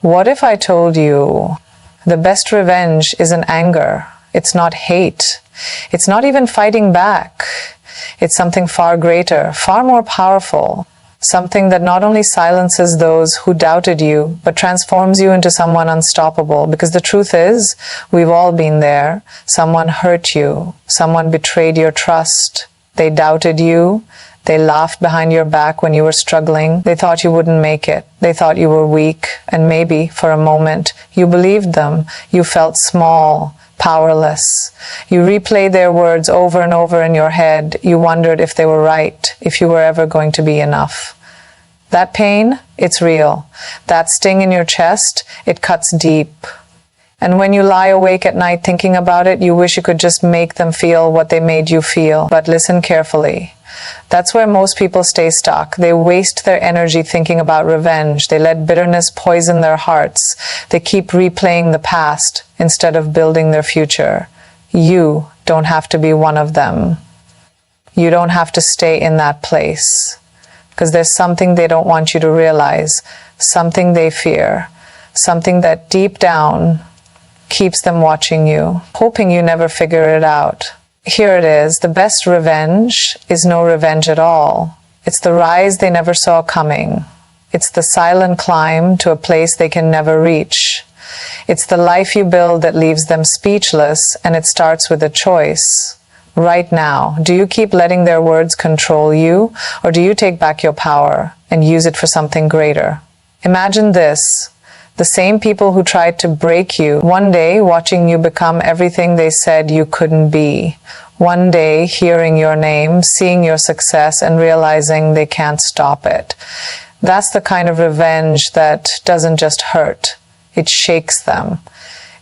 What if I told you the best revenge isn't anger? It's not hate. It's not even fighting back. It's something far greater, far more powerful. Something that not only silences those who doubted you, but transforms you into someone unstoppable. Because the truth is, we've all been there. Someone hurt you. Someone betrayed your trust. They doubted you. They laughed behind your back when you were struggling. They thought you wouldn't make it. They thought you were weak. And maybe, for a moment, you believed them. You felt small, powerless. You replayed their words over and over in your head. You wondered if they were right, if you were ever going to be enough. That pain, it's real. That sting in your chest, it cuts deep. And when you lie awake at night thinking about it, you wish you could just make them feel what they made you feel. But listen carefully. That's where most people stay stuck. They waste their energy thinking about revenge. They let bitterness poison their hearts. They keep replaying the past instead of building their future. You don't have to be one of them. You don't have to stay in that place. Because there's something they don't want you to realize, something they fear, something that deep down keeps them watching you, hoping you never figure it out. Here it is. The best revenge is no revenge at all. It's the rise they never saw coming. It's the silent climb to a place they can never reach. It's the life you build that leaves them speechless, and it starts with a choice. Right now, do you keep letting their words control you, or do you take back your power and use it for something greater? Imagine this. The same people who tried to break you, one day watching you become everything they said you couldn't be. One day hearing your name, seeing your success, and realizing they can't stop it. That's the kind of revenge that doesn't just hurt, it shakes them.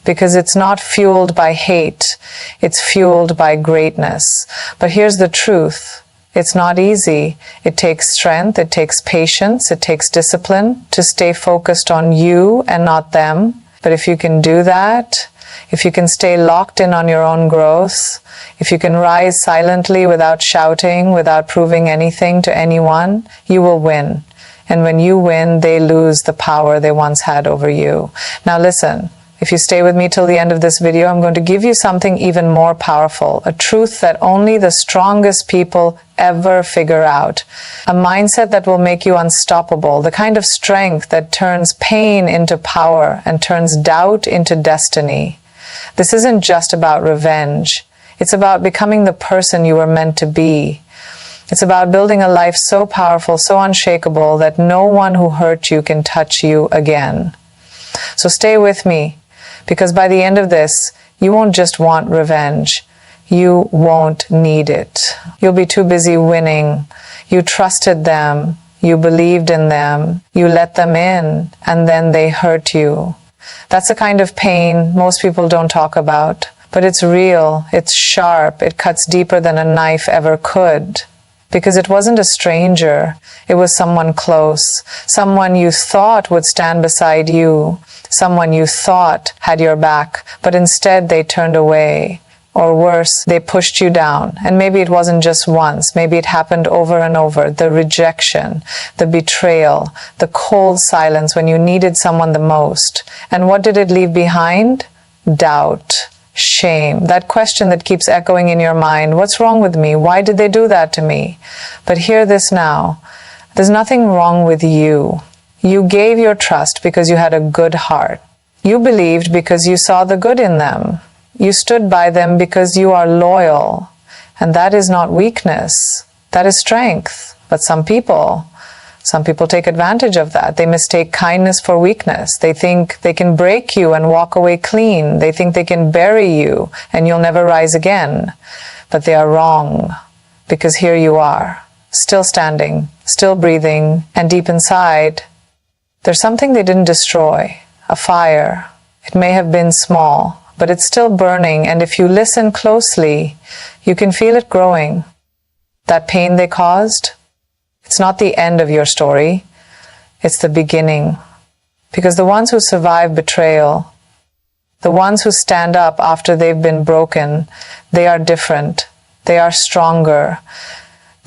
Because it's not fueled by hate, it's fueled by greatness. But here's the truth. It's not easy. It takes strength, it takes patience, it takes discipline to stay focused on you and not them. But if you can do that, if you can stay locked in on your own growth, if you can rise silently without shouting, without proving anything to anyone, you will win. And when you win, they lose the power they once had over you. Now listen. If you stay with me till the end of this video, I'm going to give you something even more powerful, a truth that only the strongest people ever figure out, a mindset that will make you unstoppable, the kind of strength that turns pain into power and turns doubt into destiny. This isn't just about revenge. It's about becoming the person you were meant to be. It's about building a life so powerful, so unshakable that no one who hurt you can touch you again. So stay with me. Because by the end of this, you won't just want revenge. You won't need it. You'll be too busy winning. You trusted them. You believed in them. You let them in. And then they hurt you. That's a kind of pain most people don't talk about. But it's real. It's sharp. It cuts deeper than a knife ever could. Because it wasn't a stranger. It was someone close. Someone you thought would stand beside you. Someone you thought had your back, but instead they turned away. Or worse, they pushed you down. And maybe it wasn't just once. Maybe it happened over and over. The rejection, the betrayal, the cold silence when you needed someone the most. And what did it leave behind? Doubt. Shame. That question that keeps echoing in your mind. What's wrong with me? Why did they do that to me? But hear this now. There's nothing wrong with you. You gave your trust because you had a good heart. You believed because you saw the good in them. You stood by them because you are loyal. And that is not weakness. That is strength. But some people take advantage of that. They mistake kindness for weakness. They think they can break you and walk away clean. They think they can bury you and you'll never rise again. But they are wrong. Because here you are, still standing, still breathing, and deep inside, there's something they didn't destroy, a fire. It may have been small, but it's still burning, and if you listen closely, you can feel it growing. That pain they caused, it's not the end of your story, it's the beginning. Because the ones who survive betrayal, the ones who stand up after they've been broken, they are different, they are stronger.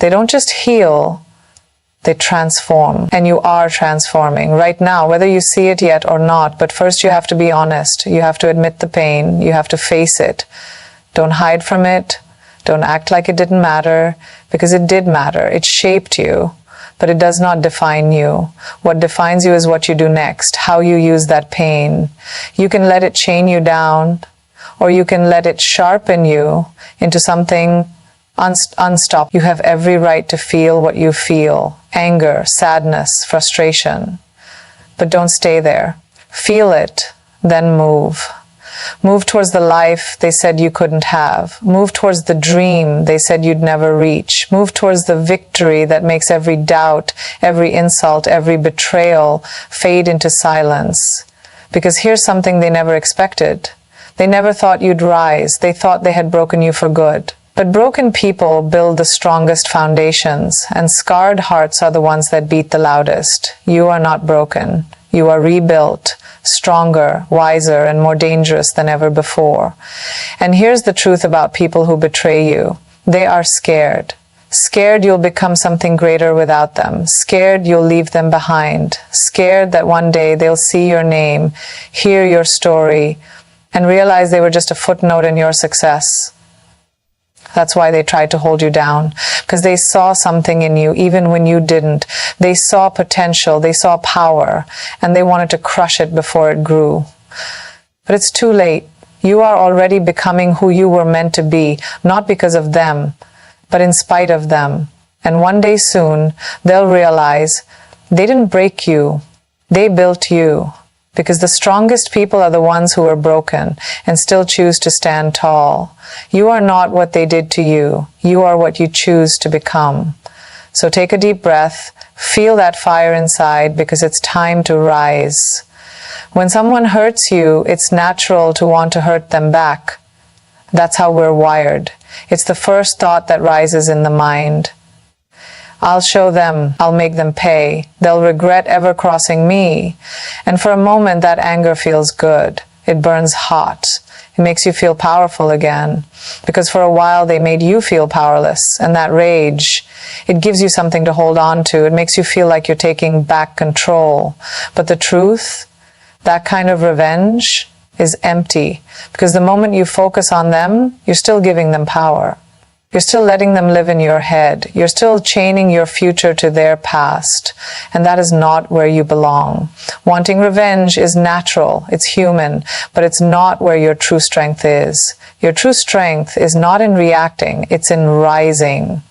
They don't just heal, They transform, and you are transforming right now, whether you see it yet or not. But first you have to be honest. You have to admit the pain. You have to face it. Don't hide from it. Don't act like it didn't matter, because it did matter. It shaped you, but it does not define you. What defines you is what you do next, how you use that pain. You can let it chain you down, or you can let it sharpen you into something unstoppable. You have every right to feel what you feel: anger, sadness, frustration. But don't stay there. Feel it, then move. Move towards the life they said you couldn't have. Move towards the dream they said you'd never reach. Move towards the victory that makes every doubt, every insult, every betrayal fade into silence. Because here's something they never expected. They never thought you'd rise. They thought they had broken you for good. But broken people build the strongest foundations, and scarred hearts are the ones that beat the loudest. You are not broken. You are rebuilt, stronger, wiser, and more dangerous than ever before. And here's the truth about people who betray you. They are scared. Scared you'll become something greater without them. Scared you'll leave them behind. Scared that one day they'll see your name, hear your story, and realize they were just a footnote in your success. That's why they tried to hold you down, because they saw something in you even when you didn't. They saw potential, they saw power, and they wanted to crush it before it grew. But it's too late. You are already becoming who you were meant to be, not because of them, but in spite of them. And one day soon, they'll realize they didn't break you, they built you. Because the strongest people are the ones who are broken and still choose to stand tall. You are not what they did to you. You are what you choose to become. So take a deep breath, feel that fire inside, because it's time to rise. When someone hurts you, it's natural to want to hurt them back. That's how we're wired. It's the first thought that rises in the mind. I'll show them, I'll make them pay. They'll regret ever crossing me. And for a moment, that anger feels good. It burns hot. It makes you feel powerful again. Because for a while, they made you feel powerless. And that rage, it gives you something to hold on to. It makes you feel like you're taking back control. But the truth, that kind of revenge is empty. Because the moment you focus on them, you're still giving them power. You're still letting them live in your head. You're still chaining your future to their past. And that is not where you belong. Wanting revenge is natural. It's human. But it's not where your true strength is. Your true strength is not in reacting. It's in rising.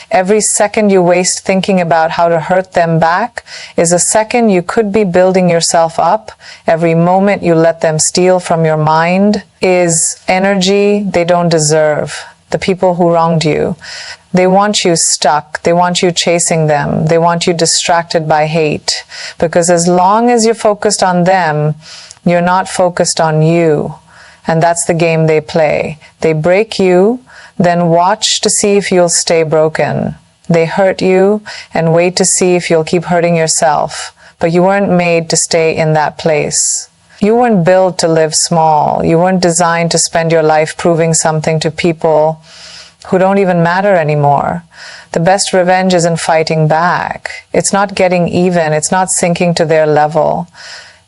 Every second you waste thinking about how to hurt them back is a second you could be building yourself up. Every moment you let them steal from your mind is energy they don't deserve. The people who wronged you, they want you stuck. They want you chasing them. They want you distracted by hate. Because as long as you're focused on them, you're not focused on you. And that's the game they play. They break you, then watch to see if you'll stay broken. They hurt you and wait to see if you'll keep hurting yourself. But you weren't made to stay in that place. You weren't built to live small. You weren't designed to spend your life proving something to people who don't even matter anymore. The best revenge isn't fighting back. It's not getting even. It's not sinking to their level.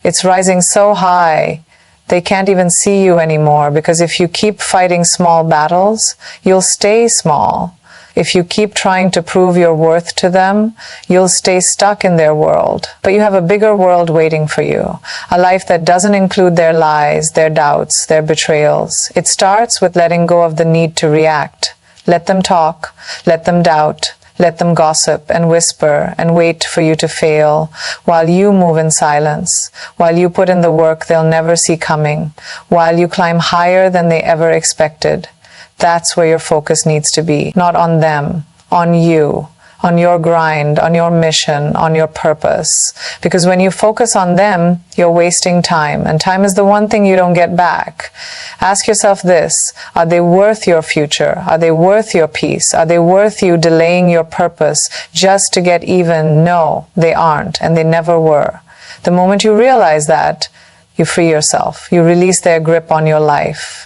It's rising so high they can't even see you anymore, because if you keep fighting small battles, you'll stay small. If you keep trying to prove your worth to them, you'll stay stuck in their world. But you have a bigger world waiting for you, a life that doesn't include their lies, their doubts, their betrayals. It starts with letting go of the need to react. Let them talk, let them doubt, let them gossip and whisper and wait for you to fail, while you move in silence, while you put in the work they'll never see coming, while you climb higher than they ever expected. That's where your focus needs to be. Not on them, on you, on your grind, on your mission, on your purpose. Because when you focus on them, you're wasting time. And time is the one thing you don't get back. Ask yourself this: are they worth your future? Are they worth your peace? Are they worth you delaying your purpose just to get even? No, they aren't, and they never were. The moment you realize that, you free yourself. You release their grip on your life.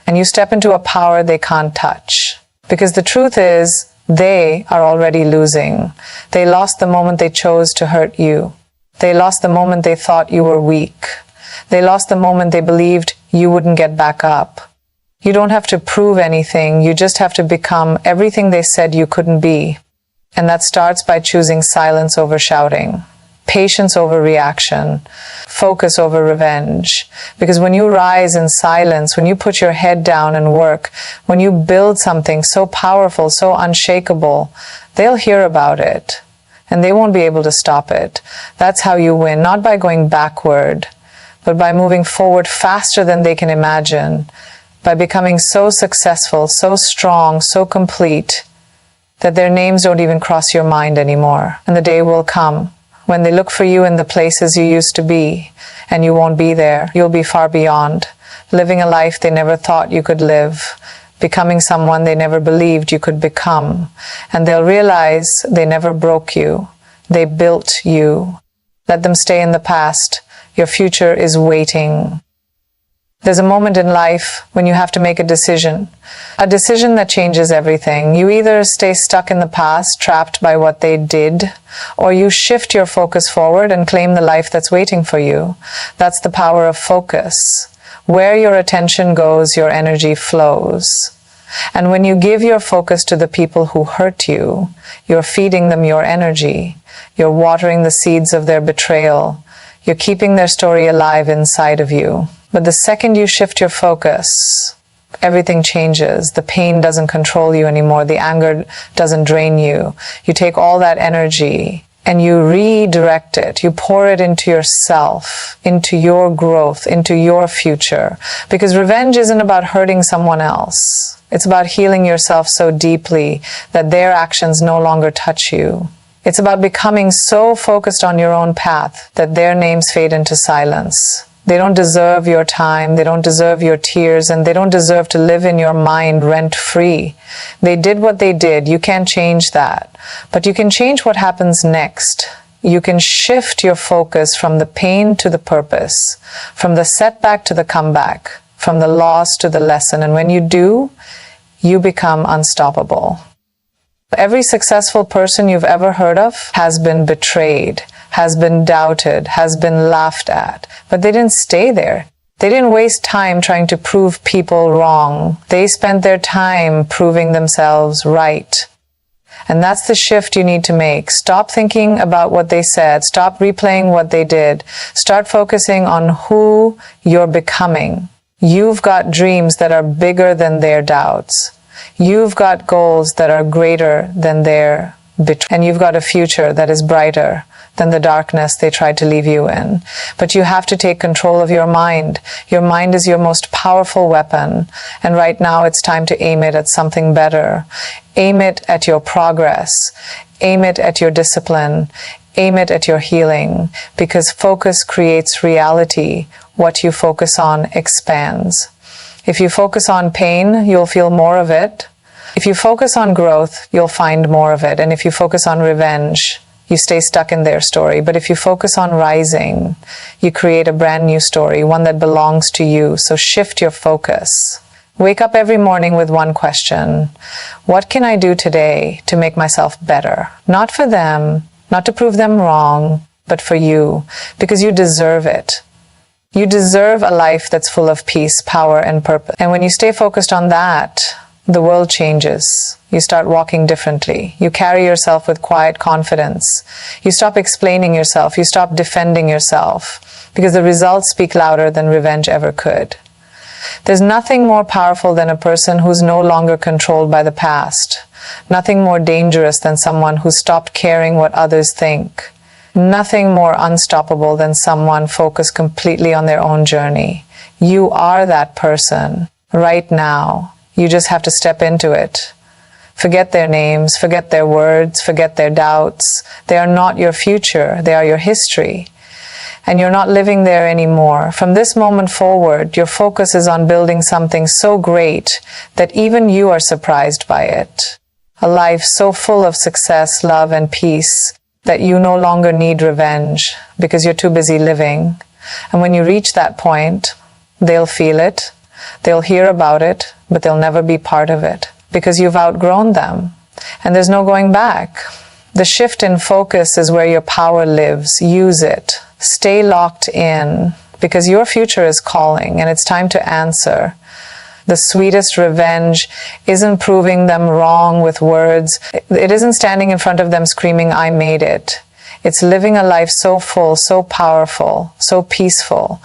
And you step into a power they can't touch. Because the truth is, They are already losing. They lost the moment they chose to hurt you. They lost the moment they thought you were weak. They lost the moment they believed you wouldn't get back up. You don't have to prove anything. You just have to become everything they said you couldn't be. And that starts by choosing silence over shouting, patience over reaction, focus over revenge. Because when you rise in silence, when you put your head down and work, when you build something so powerful, so unshakable, they'll hear about it and they won't be able to stop it. That's how you win, not by going backward, but by moving forward faster than they can imagine, by becoming so successful, so strong, so complete, that their names don't even cross your mind anymore. And the day will come when they look for you in the places you used to be, and you won't be there. You'll be far beyond, living a life they never thought you could live, becoming someone they never believed you could become. And they'll realize they never broke you. They built you. Let them stay in the past. Your future is waiting. There's a moment in life when you have to make a decision that changes everything. You either stay stuck in the past, trapped by what they did, or you shift your focus forward and claim the life that's waiting for you. That's the power of focus. Where your attention goes, your energy flows. And when you give your focus to the people who hurt you, you're feeding them your energy. You're watering the seeds of their betrayal. You're keeping their story alive inside of you. But the second you shift your focus, everything changes. The pain doesn't control you anymore. The anger doesn't drain you. You take all that energy and you redirect it. You pour it into yourself, into your growth, into your future. Because revenge isn't about hurting someone else. It's about healing yourself so deeply that their actions no longer touch you. It's about becoming so focused on your own path that their names fade into silence. They don't deserve your time, they don't deserve your tears, and they don't deserve to live in your mind rent-free. They did what they did. You can't change that. But you can change what happens next. You can shift your focus from the pain to the purpose, from the setback to the comeback, from the loss to the lesson. And when you do, you become unstoppable. Every successful person you've ever heard of has been betrayed, has been doubted, has been laughed at. But they didn't stay there. They didn't waste time trying to prove people wrong. They spent their time proving themselves right. And that's the shift you need to make. Stop thinking about what they said. Stop replaying what they did. Start focusing on who you're becoming. You've got dreams that are bigger than their doubts. You've got goals that are greater than their betrayal. And you've got a future that is brighter than the darkness they tried to leave you in. But you have to take control of your mind. Your mind is your most powerful weapon. And right now it's time to aim it at something better. Aim it at your progress. Aim it at your discipline. Aim it at your healing. Because focus creates reality. What you focus on expands. If you focus on pain, you'll feel more of it. If you focus on growth, you'll find more of it. And if you focus on revenge, you stay stuck in their story. But if you focus on rising, you create a brand new story, one that belongs to you. So shift your focus. Wake up every morning with one question. What can I do today to make myself better? Not for them, not to prove them wrong, but for you, because you deserve it. You deserve a life that's full of peace, power, and purpose. And when you stay focused on that, the world changes. You start walking differently. You carry yourself with quiet confidence. You stop explaining yourself. You stop defending yourself, because the results speak louder than revenge ever could. There's nothing more powerful than a person who's no longer controlled by the past. Nothing more dangerous than someone who stopped caring what others think. Nothing more unstoppable than someone focused completely on their own journey. You are that person right now. You just have to step into it. Forget their names, forget their words, forget their doubts. They are not your future. They are your history. And you're not living there anymore. From this moment forward, your focus is on building something so great that even you are surprised by it. A life so full of success, love, and peace that you no longer need revenge because you're too busy living. And when you reach that point, they'll feel it, they'll hear about it, but they'll never be part of it because you've outgrown them. And there's no going back. The shift in focus is where your power lives. Use it. Stay locked in, because your future is calling and it's time to answer. The sweetest revenge isn't proving them wrong with words. It isn't standing in front of them screaming, "I made it." It's living a life so full, so powerful, so peaceful,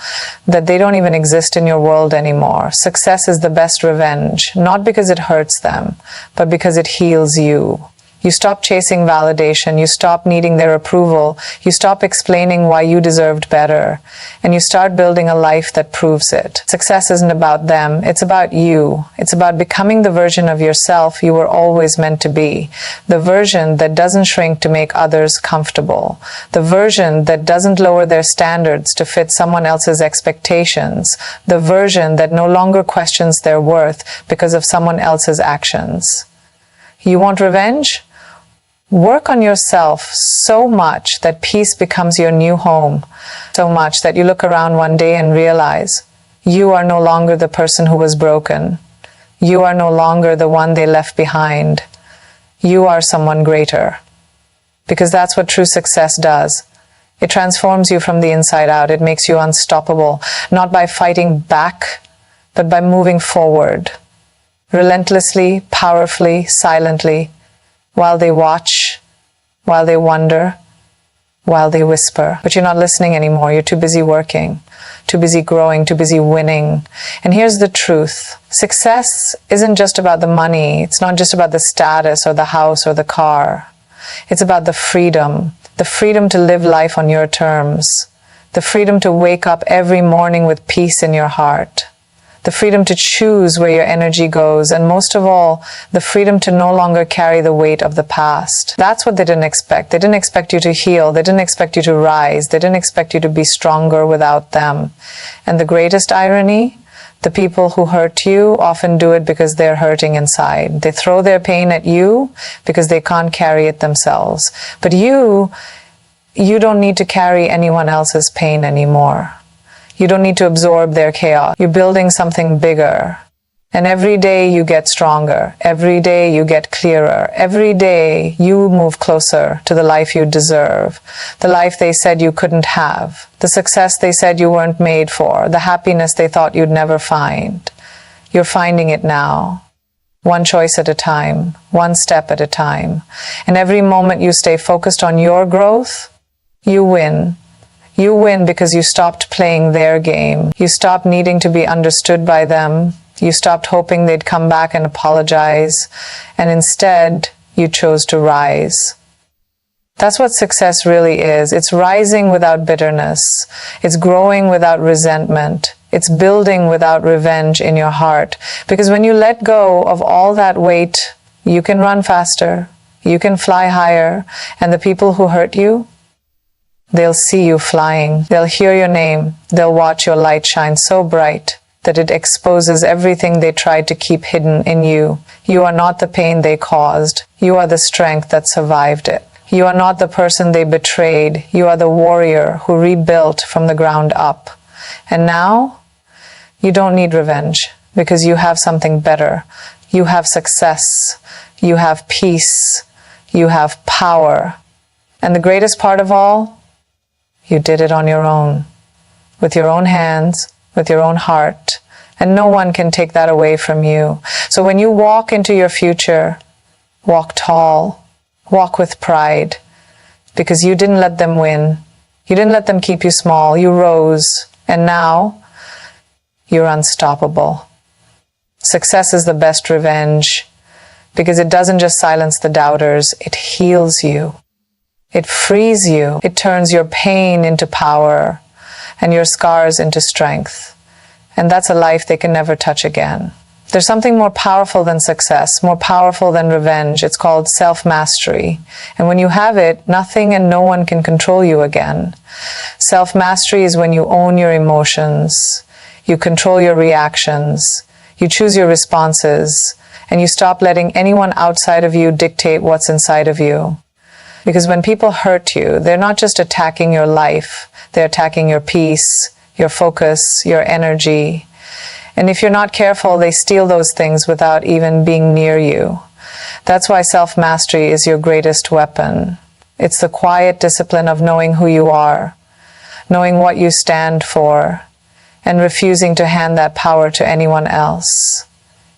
that they don't even exist in your world anymore. Success is the best revenge, not because it hurts them, but because it heals you. You stop chasing validation, you stop needing their approval, you stop explaining why you deserved better, and you start building a life that proves it. Success isn't about them, it's about you. It's about becoming the version of yourself you were always meant to be, the version that doesn't shrink to make others comfortable, the version that doesn't lower their standards to fit someone else's expectations, the version that no longer questions their worth because of someone else's actions. You want revenge? Work on yourself so much that peace becomes your new home, so much that you look around one day and realize you are no longer the person who was broken. You are no longer the one they left behind. You are someone greater. Because that's what true success does. It transforms you from the inside out. It makes you unstoppable, not by fighting back, but by moving forward. Relentlessly, powerfully, silently, while they watch, while they wonder, while they whisper. But you're not listening anymore. You're too busy working, too busy growing, too busy winning. And here's the truth. Success isn't just about the money. It's not just about the status or the house or the car. It's about the freedom to live life on your terms, the freedom to wake up every morning with peace in your heart, the freedom to choose where your energy goes, and most of all, the freedom to no longer carry the weight of the past. That's what they didn't expect. They didn't expect you to heal. They didn't expect you to rise. They didn't expect you to be stronger without them. And the greatest irony, the people who hurt you often do it because they're hurting inside. They throw their pain at you because they can't carry it themselves. But you don't need to carry anyone else's pain anymore. You don't need to absorb their chaos. You're building something bigger. And every day you get stronger. Every day you get clearer. Every day you move closer to the life you deserve. The life they said you couldn't have. The success they said you weren't made for. The happiness they thought you'd never find. You're finding it now. One choice at a time. One step at a time. And every moment you stay focused on your growth, you win. You win because you stopped playing their game. You stopped needing to be understood by them. You stopped hoping they'd come back and apologize. And instead, you chose to rise. That's what success really is. It's rising without bitterness. It's growing without resentment. It's building without revenge in your heart. Because when you let go of all that weight, you can run faster. You can fly higher. And the people who hurt you, they'll see you flying. They'll hear your name. They'll watch your light shine so bright that it exposes everything they tried to keep hidden in you. You are not the pain they caused. You are the strength that survived it. You are not the person they betrayed. You are the warrior who rebuilt from the ground up. And now, you don't need revenge because you have something better. You have success. You have peace. You have power. And the greatest part of all, you did it on your own, with your own hands, with your own heart, and no one can take that away from you. So when you walk into your future, walk tall, walk with pride, because you didn't let them win. You didn't let them keep you small. You rose, and now you're unstoppable. Success is the best revenge, because it doesn't just silence the doubters, it heals you. It frees you. It turns your pain into power and your scars into strength. And that's a life they can never touch again. There's something more powerful than success, more powerful than revenge. It's called self-mastery. And when you have it, nothing and no one can control you again. Self-mastery is when you own your emotions, you control your reactions, you choose your responses, and you stop letting anyone outside of you dictate what's inside of you. Because when people hurt you, they're not just attacking your life, they're attacking your peace, your focus, your energy. And if you're not careful, they steal those things without even being near you. That's why self-mastery is your greatest weapon. It's the quiet discipline of knowing who you are, knowing what you stand for, and refusing to hand that power to anyone else.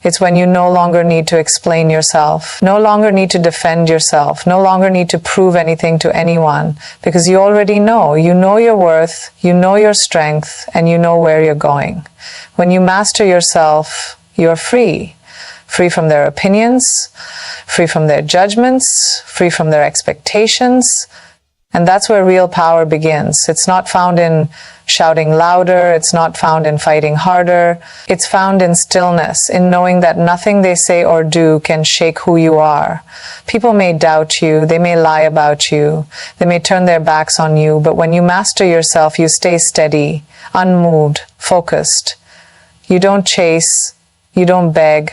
It's when you no longer need to explain yourself, no longer need to defend yourself, no longer need to prove anything to anyone, because you already know. You know your worth, you know your strength, and you know where you're going. When you master yourself, you're free. Free from their opinions, free from their judgments, free from their expectations. And that's where real power begins. It's not found in shouting louder, it's not found in fighting harder. It's found in stillness, in knowing that nothing they say or do can shake who you are. People may doubt you, they may lie about you, they may turn their backs on you, but when you master yourself, you stay steady, unmoved, focused. You don't chase, you don't beg,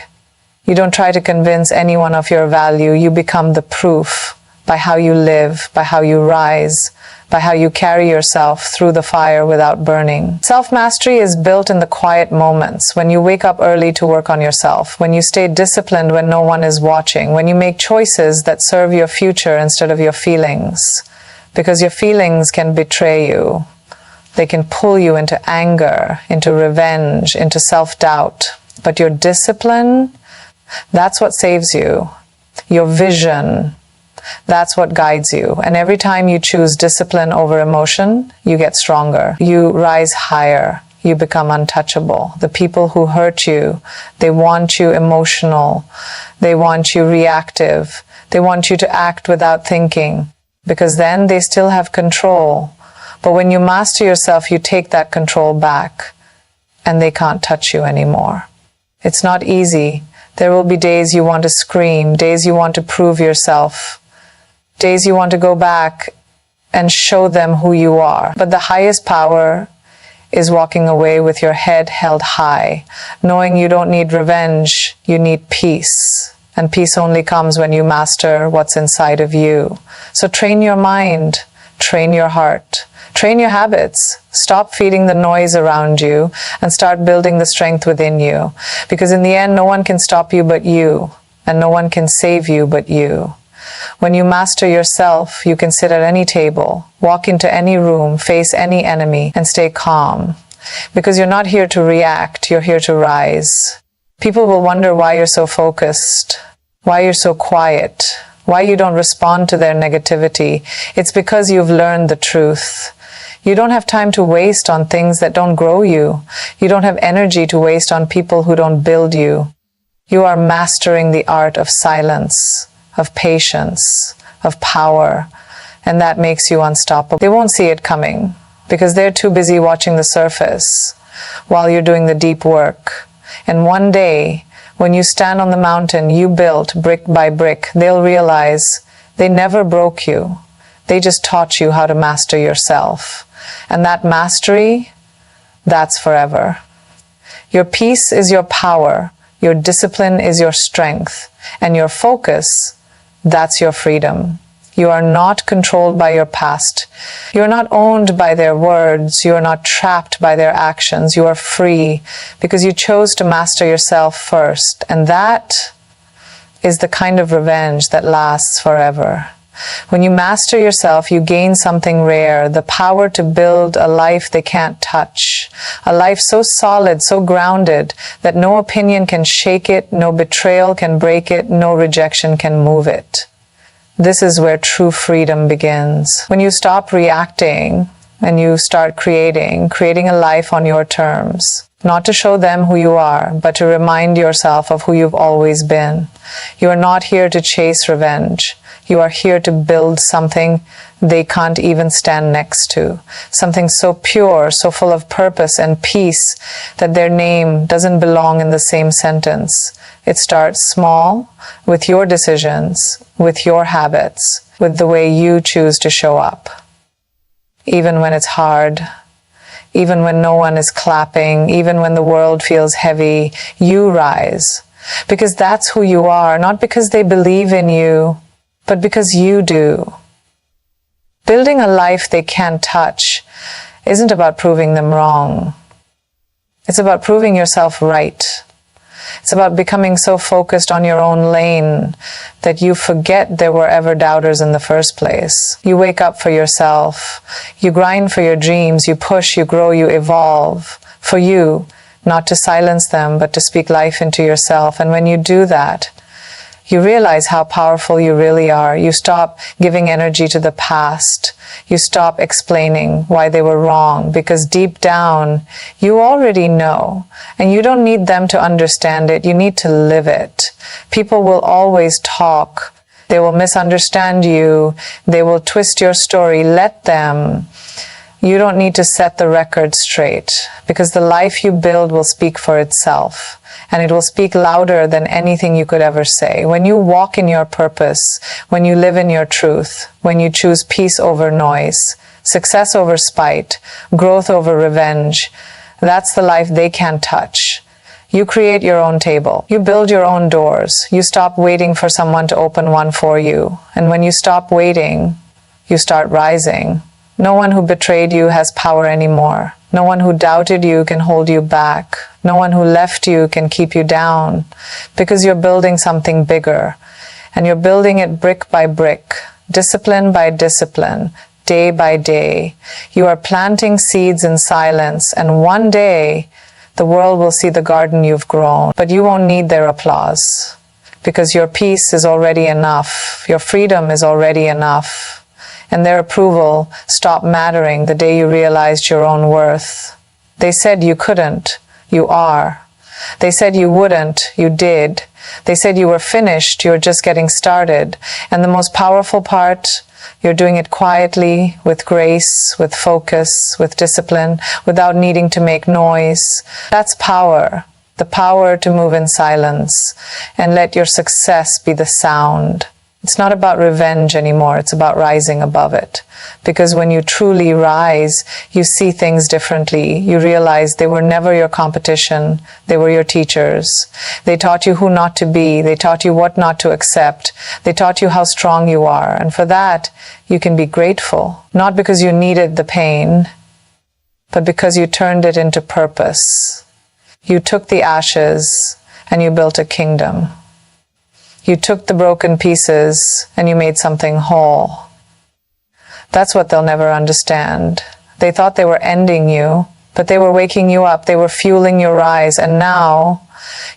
you don't try to convince anyone of your value. You become the proof by how you live, by how you rise, by how you carry yourself through the fire without burning. Self-mastery is built in the quiet moments, when you wake up early to work on yourself, when you stay disciplined when no one is watching, when you make choices that serve your future instead of your feelings. Because your feelings can betray you. They can pull you into anger, into revenge, into self-doubt. But your discipline, that's what saves you. Your vision, that's what guides you. And every time you choose discipline over emotion, you get stronger. You rise higher. You become untouchable. The people who hurt you, they want you emotional. They want you reactive. They want you to act without thinking, because then they still have control. But when you master yourself, you take that control back, and they can't touch you anymore. It's not easy. There will be days you want to scream, days you want to prove yourself, days you want to go back and show them who you are. But the highest power is walking away with your head held high, knowing you don't need revenge, you need peace. And peace only comes when you master what's inside of you. So train your mind, train your heart, train your habits. Stop feeding the noise around you and start building the strength within you. Because in the end, no one can stop you but you, and no one can save you but you. When you master yourself, you can sit at any table, walk into any room, face any enemy, and stay calm. Because you're not here to react, you're here to rise. People will wonder why you're so focused, why you're so quiet, why you don't respond to their negativity. It's because you've learned the truth. You don't have time to waste on things that don't grow you. You don't have energy to waste on people who don't build you. You are mastering the art of silence, of patience, of power, and that makes you unstoppable. They won't see it coming because they're too busy watching the surface while you're doing the deep work. And one day, when you stand on the mountain you built brick by brick, they'll realize they never broke you. They just taught you how to master yourself. And that mastery, that's forever. Your peace is your power, your discipline is your strength, and your focus, that's your freedom. You are not controlled by your past. You are not owned by their words. You are not trapped by their actions. You are free because you chose to master yourself first. And that is the kind of revenge that lasts forever. When you master yourself, you gain something rare, the power to build a life they can't touch. A life so solid, so grounded, that no opinion can shake it, no betrayal can break it, no rejection can move it. This is where true freedom begins. When you stop reacting and you start creating a life on your terms. Not to show them who you are, but to remind yourself of who you've always been. You are not here to chase revenge. You are here to build something they can't even stand next to. Something so pure, so full of purpose and peace that their name doesn't belong in the same sentence. It starts small, with your decisions, with your habits, with the way you choose to show up. Even when it's hard, even when no one is clapping, even when the world feels heavy, you rise. Because that's who you are, not because they believe in you, but because you do. Building a life they can't touch isn't about proving them wrong. It's about proving yourself right. It's about becoming so focused on your own lane that you forget there were ever doubters in the first place. You wake up for yourself. You grind for your dreams. You push, you grow, you evolve. For you, not to silence them, but to speak life into yourself. And when you do that, you realize how powerful you really are. You stop giving energy to the past. You stop explaining why they were wrong, because deep down, you already know, and you don't need them to understand it. You need to live it. People will always talk. They will misunderstand you. They will twist your story. Let them. You don't need to set the record straight, because the life you build will speak for itself. And it will speak louder than anything you could ever say. When you walk in your purpose, when you live in your truth, when you choose peace over noise, success over spite, growth over revenge, that's the life they can't touch. You create your own table. You build your own doors. You stop waiting for someone to open one for you. And when you stop waiting, you start rising. No one who betrayed you has power anymore. No one who doubted you can hold you back. No one who left you can keep you down, because you're building something bigger, and you're building it brick by brick, discipline by discipline, day by day. You are planting seeds in silence, and one day the world will see the garden you've grown, but you won't need their applause, because your peace is already enough. Your freedom is already enough. And their approval stopped mattering the day you realized your own worth. They said you couldn't. You are. They said you wouldn't. You did. They said you were finished. You're just getting started. And the most powerful part, you're doing it quietly, with grace, with focus, with discipline, without needing to make noise. That's power. The power to move in silence and let your success be the sound. It's not about revenge anymore. It's about rising above it. Because when you truly rise, you see things differently. You realize they were never your competition. They were your teachers. They taught you who not to be. They taught you what not to accept. They taught you how strong you are. And for that, you can be grateful. Not because you needed the pain, but because you turned it into purpose. You took the ashes and you built a kingdom. You took the broken pieces and you made something whole. That's what they'll never understand. They thought they were ending you, but they were waking you up. They were fueling your rise. And now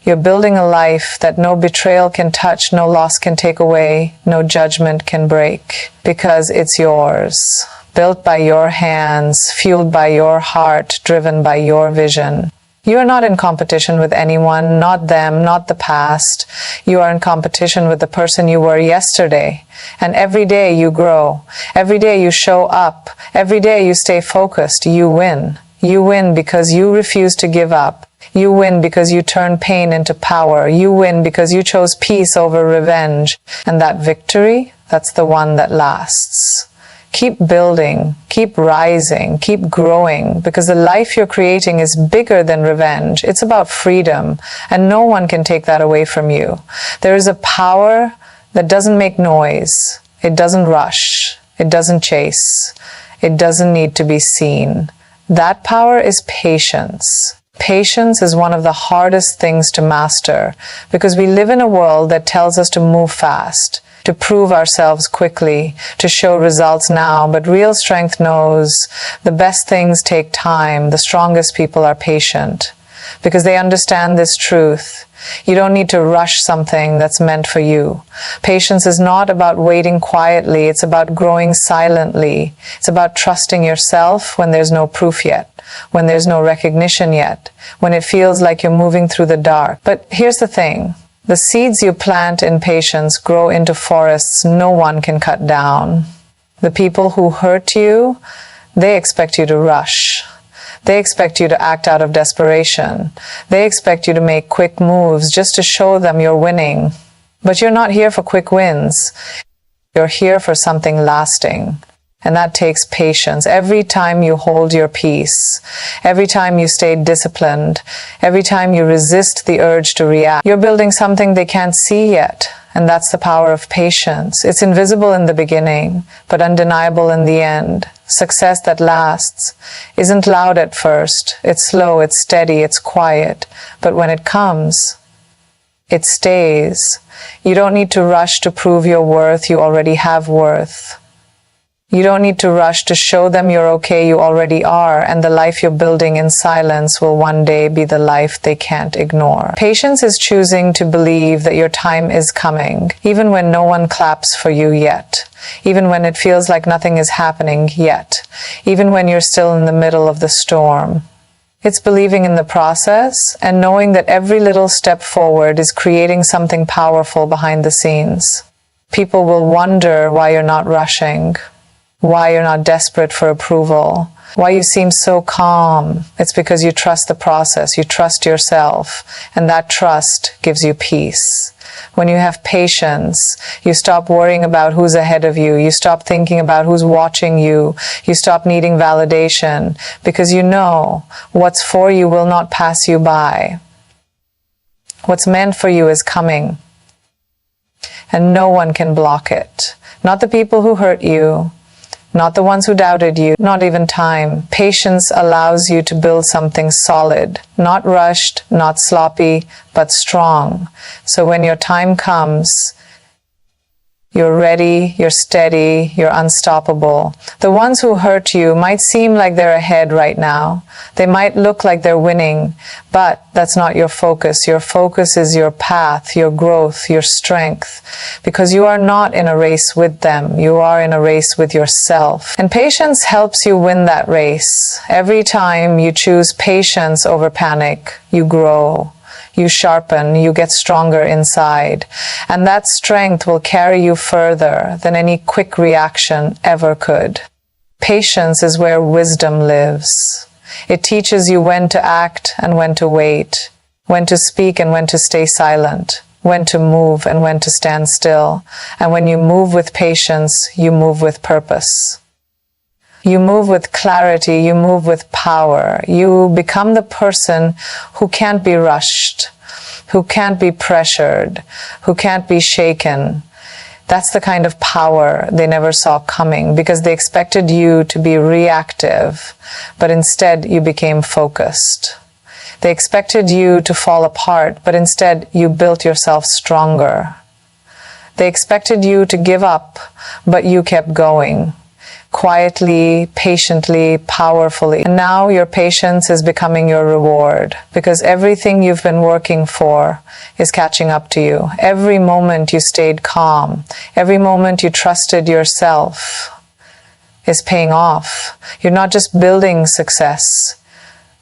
you're building a life that no betrayal can touch, no loss can take away, no judgment can break, because it's yours. Built by your hands, fueled by your heart, driven by your vision. You are not in competition with anyone, not them, not the past. You are in competition with the person you were yesterday. And every day you grow. Every day you show up. Every day you stay focused. You win. You win because you refuse to give up. You win because you turn pain into power. You win because you chose peace over revenge. And that victory, that's the one that lasts. Keep building, keep rising, keep growing, because the life you're creating is bigger than revenge. It's about freedom, and no one can take that away from you. There is a power that doesn't make noise. It doesn't rush. It doesn't chase. It doesn't need to be seen. That power is patience. Patience is one of the hardest things to master, because we live in a world that tells us to move fast, to prove ourselves quickly, to show results now. But real strength knows the best things take time. The strongest people are patient, because they understand this truth. You don't need to rush something that's meant for you. Patience is not about waiting quietly. It's about growing silently. It's about trusting yourself when there's no proof yet, when there's no recognition yet, when it feels like you're moving through the dark. But here's the thing. The seeds you plant in patience grow into forests no one can cut down. The people who hurt you, they expect you to rush. They expect you to act out of desperation. They expect you to make quick moves just to show them you're winning. But you're not here for quick wins. You're here for something lasting. And that takes patience. Every time you hold your peace, every time you stay disciplined, every time you resist the urge to react, you're building something they can't see yet. And that's the power of patience. It's invisible in the beginning, but undeniable in the end. Success that lasts isn't loud at first. It's slow, it's steady, it's quiet. But when it comes, It stays. You don't need to rush to prove your worth. You already have worth. You don't need to rush to show them you're okay. You already are, and the life you're building in silence will one day be the life they can't ignore. Patience is choosing to believe that your time is coming, even when no one claps for you yet, even when it feels like nothing is happening yet, even when you're still in the middle of the storm. It's believing in the process and knowing that every little step forward is creating something powerful behind the scenes. People will wonder why you're not rushing, why you're not desperate for approval, why you seem so calm. It's because you trust the process, you trust yourself, and that trust gives you peace. When you have patience, you stop worrying about who's ahead of you, you stop thinking about who's watching you, you stop needing validation, because you know what's for you will not pass you by. What's meant for you is coming, and no one can block it. Not the people who hurt you, not the ones who doubted you, not even time. Patience allows you to build something solid, not rushed, not sloppy, but strong. So when your time comes, you're ready, you're steady, you're unstoppable. The ones who hurt you might seem like they're ahead right now. They might look like they're winning, but that's not your focus. Your focus is your path, your growth, your strength, because you are not in a race with them. You are in a race with yourself. And patience helps you win that race. Every time you choose patience over panic, you grow. You sharpen, you get stronger inside, and that strength will carry you further than any quick reaction ever could. Patience is where wisdom lives. It teaches you when to act and when to wait, when to speak and when to stay silent, when to move and when to stand still. And when you move with patience, you move with purpose. You move with clarity, you move with power. You become the person who can't be rushed, who can't be pressured, who can't be shaken. That's the kind of power they never saw coming, because they expected you to be reactive, but instead you became focused. They expected you to fall apart, but instead you built yourself stronger. They expected you to give up, but you kept going. Quietly, patiently, powerfully. And now your patience is becoming your reward, because everything you've been working for is catching up to you. Every moment you stayed calm, every moment you trusted yourself is paying off. You're not just building success,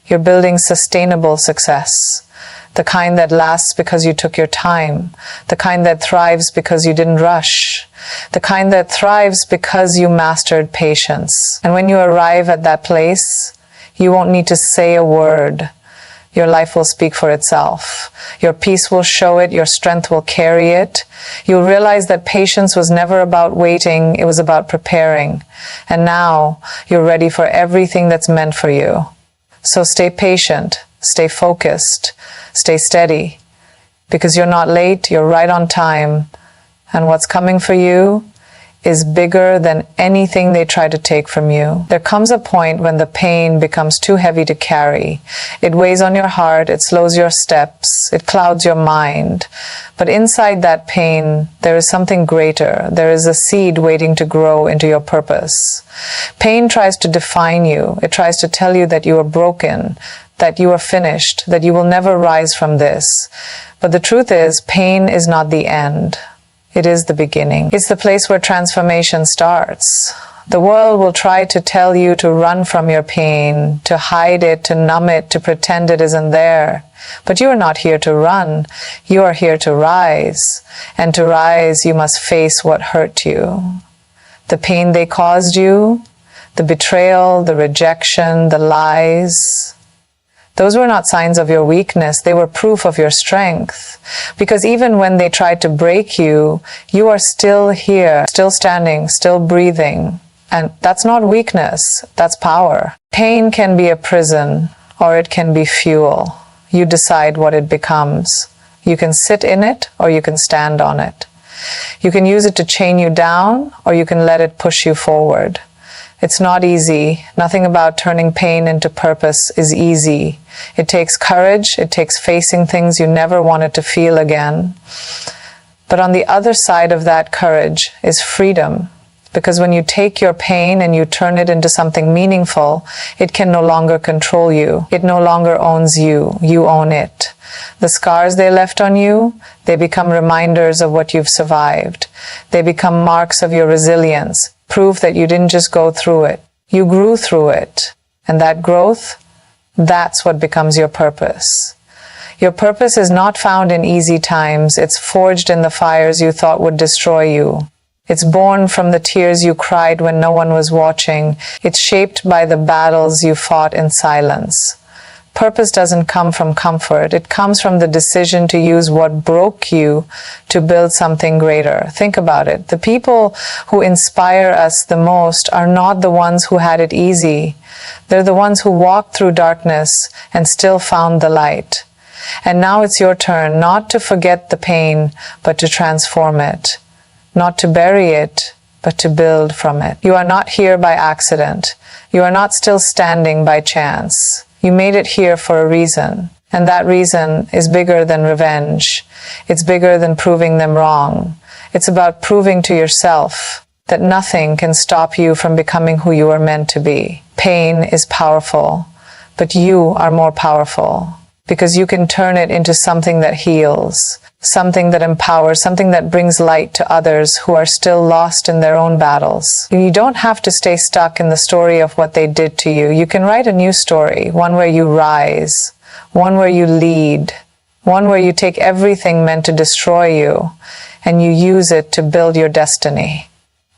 you're building sustainable success. The kind that lasts because you took your time, the kind that thrives because you didn't rush, the kind that thrives because you mastered patience. And when you arrive at that place, you won't need to say a word. Your life will speak for itself. Your peace will show it, your strength will carry it. You'll realize that patience was never about waiting, it was about preparing. And now you're ready for everything that's meant for you. So stay patient, stay focused, stay steady, because you're not late, you're right on time, and what's coming for you is bigger than anything they try to take from you. There comes a point when the pain becomes too heavy to carry. It weighs on your heart, it slows your steps, it clouds your mind. But inside that pain, there is something greater. There is a seed waiting to grow into your purpose. Pain tries to define you. It tries to tell you that you are broken, that you are finished, that you will never rise from this. But the truth is, pain is not the end. It is the beginning. It's the place where transformation starts. The world will try to tell you to run from your pain, to hide it, to numb it, to pretend it isn't there. But you are not here to run. You are here to rise. And to rise, you must face what hurt you. The pain they caused you, the betrayal, the rejection, the lies. Those were not signs of your weakness, they were proof of your strength. Because even when they tried to break you, you are still here, still standing, still breathing. And that's not weakness, that's power. Pain can be a prison, or it can be fuel. You decide what it becomes. You can sit in it, or you can stand on it. You can use it to chain you down, or you can let it push you forward. It's not easy. Nothing about turning pain into purpose is easy. It takes courage. It takes facing things you never wanted to feel again. But on the other side of that courage is freedom. Because when you take your pain and you turn it into something meaningful, it can no longer control you. It no longer owns you. You own it. The scars they left on you, they become reminders of what you've survived. They become marks of your resilience, proof that you didn't just go through it. You grew through it. And that growth, that's what becomes your purpose. Your purpose is not found in easy times. It's forged in the fires you thought would destroy you. It's born from the tears you cried when no one was watching. It's shaped by the battles you fought in silence. Purpose doesn't come from comfort. It comes from the decision to use what broke you to build something greater. Think about it. The people who inspire us the most are not the ones who had it easy. They're the ones who walked through darkness and still found the light. And now it's your turn not to forget the pain, but to transform it. Not to bury it, but to build from it. You are not here by accident. You are not still standing by chance. You made it here for a reason. And that reason is bigger than revenge. It's bigger than proving them wrong. It's about proving to yourself that nothing can stop you from becoming who you are meant to be. Pain is powerful, but you are more powerful. Because you can turn it into something that heals, something that empowers, something that brings light to others who are still lost in their own battles. You don't have to stay stuck in the story of what they did to you. You can write a new story, one where you rise, one where you lead, one where you take everything meant to destroy you and you use it to build your destiny.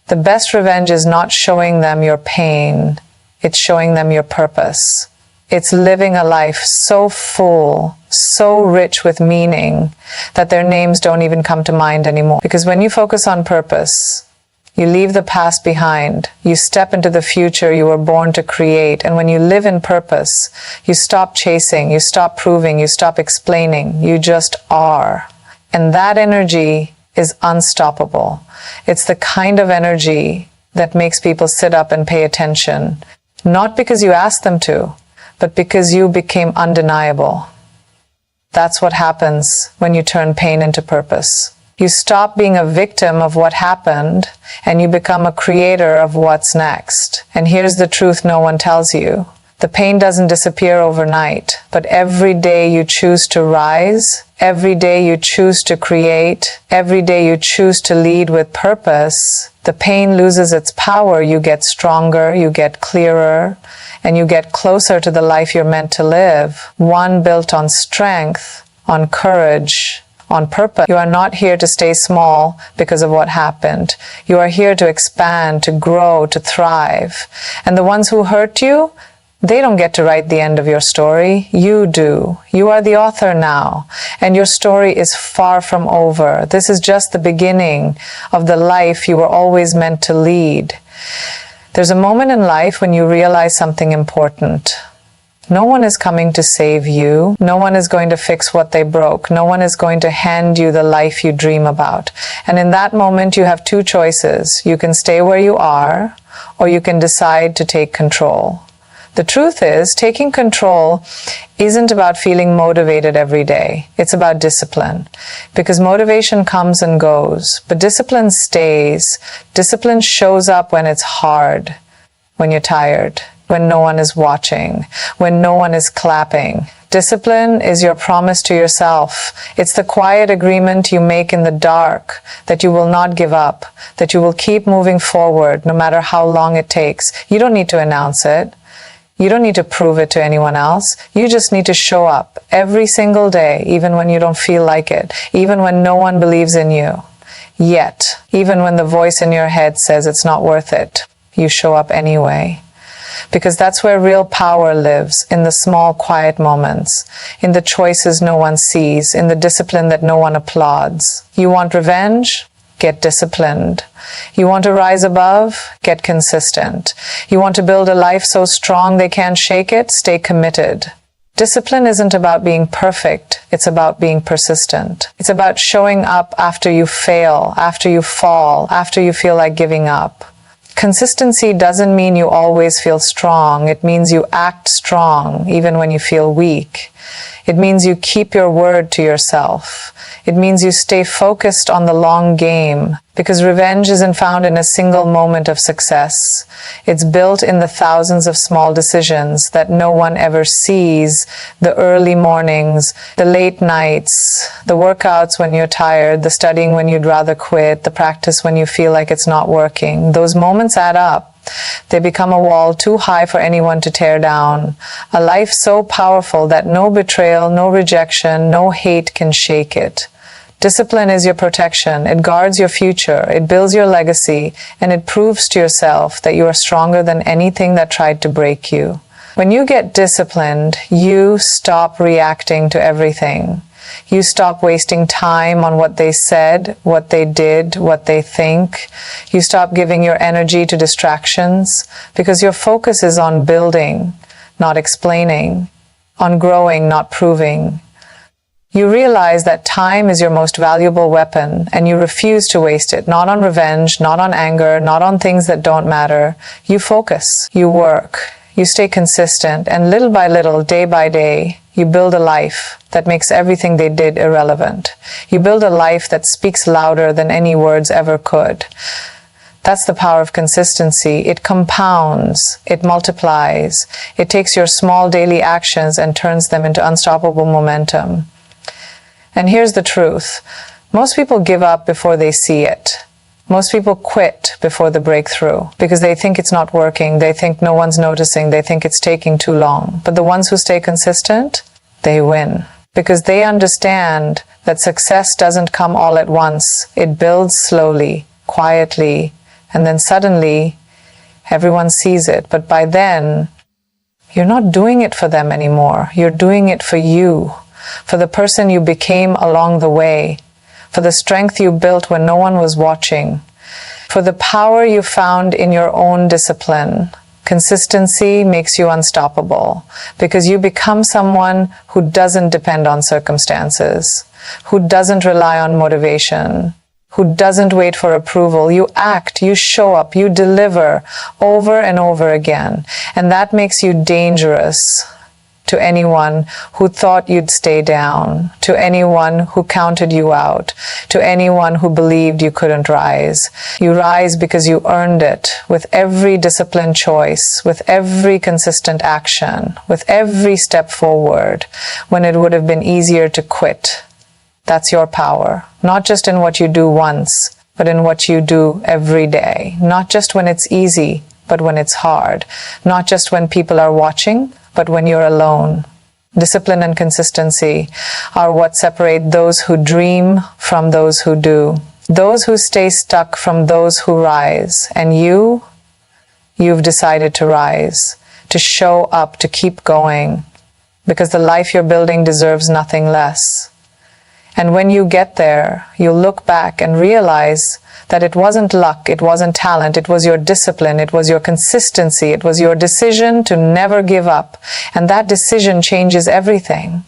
The best revenge is not showing them your pain, it's showing them your purpose. It's living a life so full, so rich with meaning, that their names don't even come to mind anymore. Because when you focus on purpose, you leave the past behind. You step into the future you were born to create. And when you live in purpose, you stop chasing, you stop proving, you stop explaining. You just are. And that energy is unstoppable. It's the kind of energy that makes people sit up and pay attention. Not because you asked them to, but because you became undeniable. That's what happens when you turn pain into purpose. You stop being a victim of what happened and you become a creator of what's next. And here's the truth no one tells you. The pain doesn't disappear overnight, but every day you choose to rise, every day you choose to create, every day you choose to lead with purpose, the pain loses its power. You get stronger, you get clearer, and you get closer to the life you're meant to live, one built on strength, on courage, on purpose. You are not here to stay small because of what happened. You are here to expand, to grow, to thrive. And the ones who hurt you, they don't get to write the end of your story. You do. You are the author now, and your story is far from over. This is just the beginning of the life you were always meant to lead. There's a moment in life when you realize something important. No one is coming to save you. No one is going to fix what they broke. No one is going to hand you the life you dream about. And in that moment, you have two choices. You can stay where you are, or you can decide to take control. The truth is, taking control isn't about feeling motivated every day. It's about discipline. Because motivation comes and goes, but discipline stays. Discipline shows up when it's hard, when you're tired, when no one is watching, when no one is clapping. Discipline is your promise to yourself. It's the quiet agreement you make in the dark that you will not give up, that you will keep moving forward no matter how long it takes. You don't need to announce it. You don't need to prove it to anyone else. You just need to show up every single day, even when you don't feel like it, even when no one believes in you. Yet, even when the voice in your head says it's not worth it, you show up anyway. Because that's where real power lives, in the small, quiet moments, in the choices no one sees, in the discipline that no one applauds. You want revenge? Get disciplined. You want to rise above? Get consistent. You want to build a life so strong they can't shake it? Stay committed. Discipline isn't about being perfect. It's about being persistent. It's about showing up after you fail, after you fall, after you feel like giving up. Consistency doesn't mean you always feel strong. It means you act strong even when you feel weak. It means you keep your word to yourself. It means you stay focused on the long game, because revenge isn't found in a single moment of success. It's built in the thousands of small decisions that no one ever sees: the early mornings, the late nights, the workouts when you're tired, the studying when you'd rather quit, the practice when you feel like it's not working. Those moments add up. They become a wall too high for anyone to tear down. A life so powerful that no betrayal, no rejection, no hate can shake it. Discipline is your protection. It guards your future. It builds your legacy, and it proves to yourself that you are stronger than anything that tried to break you. When you get disciplined, you stop reacting to everything. You stop wasting time on what they said, what they did, what they think. You stop giving your energy to distractions, because your focus is on building, not explaining, on growing, not proving. You realize that time is your most valuable weapon, and you refuse to waste it, not on revenge, not on anger, not on things that don't matter. You focus, you work, you stay consistent, and little by little, day by day, you build a life that makes everything they did irrelevant. You build a life that speaks louder than any words ever could. That's the power of consistency. It compounds, it multiplies, it takes your small daily actions and turns them into unstoppable momentum. And here's the truth. Most people give up before they see it. Most people quit before the breakthrough, because they think it's not working, they think no one's noticing, they think it's taking too long. But the ones who stay consistent, they win, because they understand that success doesn't come all at once. It builds slowly, quietly, and then suddenly everyone sees it. But by then, you're not doing it for them anymore. You're doing it for you, for the person you became along the way, for the strength you built when no one was watching, for the power you found in your own discipline. Consistency makes you unstoppable, because you become someone who doesn't depend on circumstances, who doesn't rely on motivation, who doesn't wait for approval. You act, you show up, you deliver over and over again. And that makes you dangerous to anyone who thought you'd stay down, to anyone who counted you out, to anyone who believed you couldn't rise. You rise because you earned it with every disciplined choice, with every consistent action, with every step forward, when it would have been easier to quit. That's your power, not just in what you do once, but in what you do every day. Not just when it's easy, but when it's hard. Not just when people are watching, but when you're alone. Discipline and consistency are what separate those who dream from those who do, those who stay stuck from those who rise. And you've decided to rise, to show up, to keep going, because the life you're building deserves nothing less. And when you get there, you'll look back and realize that it wasn't luck, it wasn't talent, it was your discipline, it was your consistency, it was your decision to never give up. And that decision changes everything.